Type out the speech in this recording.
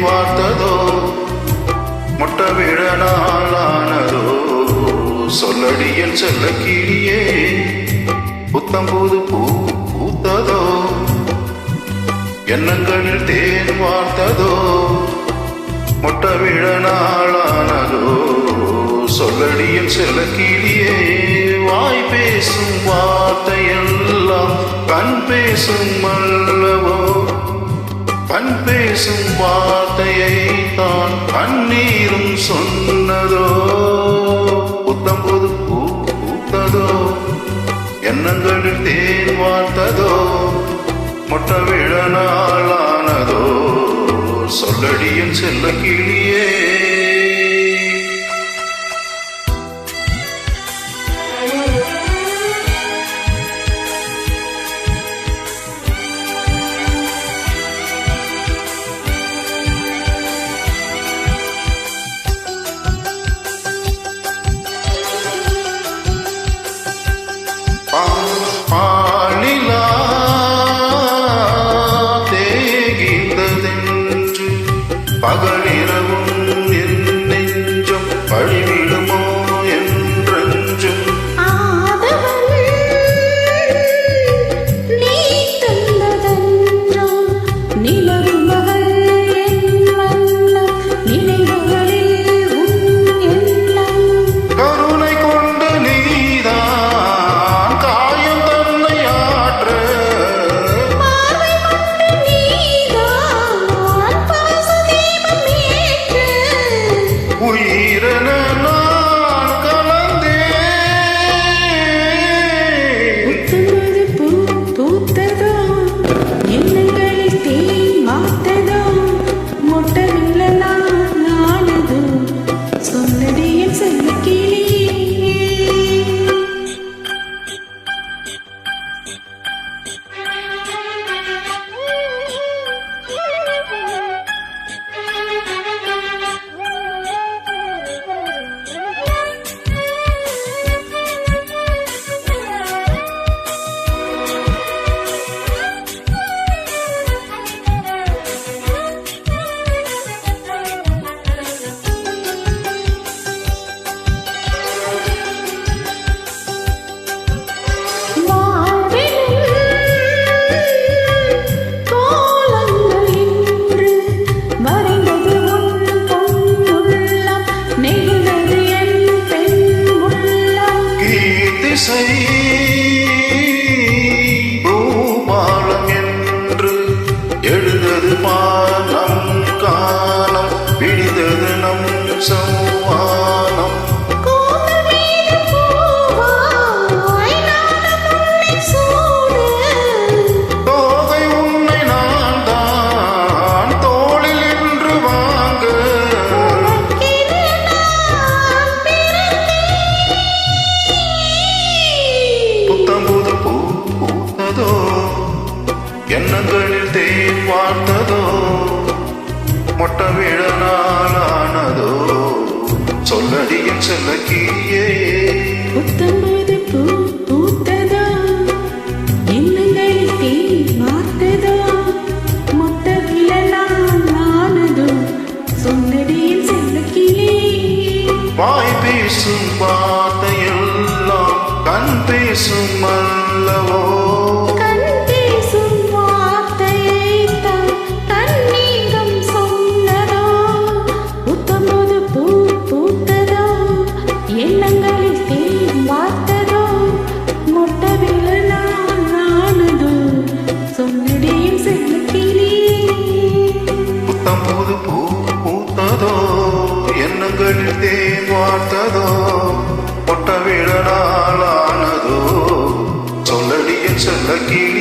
தேன் வார்த்ததோ முட்டை விழ நாளானதோ சொல்லடியல் செல்ல கிளியே புத்தம்பூது பூ பூத்ததோ எண்ணங்களில் தேன் வார்த்ததோ முட்டை விழ நாளானதோ சொல்லடியல் செல்ல கிளியே வாய் பேசும் வார்த்தையெல்லாம் கண் பேசும் அல்லவோ கண் பேசும் வார்த்தையை தான் கண்ணீரும் சொன்னதோ புத்தம்போது பூ பூத்ததோ எண்ணங்களில் தேன் வார்த்ததோ மொட்டை விழ நாளானதோ சொல்லடியின் செல்ல கிளியே பாலிலா தேகின்றதென்று பகலிரவும் என் நெஞ்சம் பழிவிடுமோ என்றென்றும் பூபாலம் என்று எழுந்தது நம் காலம் விடிந்தது நம் சௌவானம் தோகை உன்னை நான் தான் தோளில் என்று வாங்க புத்தம்புது பூ பூத்ததோ எண்ணங்களில் தேன் வார்த்ததோ மொட்டை விழ நாளானதோ சொல்லடியின் செல்ல கிளியே புத்தம்புது பூ பூத்ததோ எண்ணங்களில் தேன் வார்த்ததோ மொட்டை விழ நாளானதோ சொல்லடியின் செல்ல கிளியே வாய் பேசும் வார்த்தையெல்லாம் கண் பேசும் அல்லவோ கண் பேசும் வார்த்தையைத்தான் கண்ணீரும் சொன்னதோ புத்தம்போது பூ பூத்ததோ எண்ணங்களில் தேன் வார்த்ததோ மொட்டை விழ நாளானதோ சொன்னடியும் செல்ல கிளியே புத்தம்புது பூ பூத்ததோ எண்ணங்களில் தேன் வார்த்ததோ மொட்டை விழ நாளானதோ சொல்லடியின் செல்ல கிளி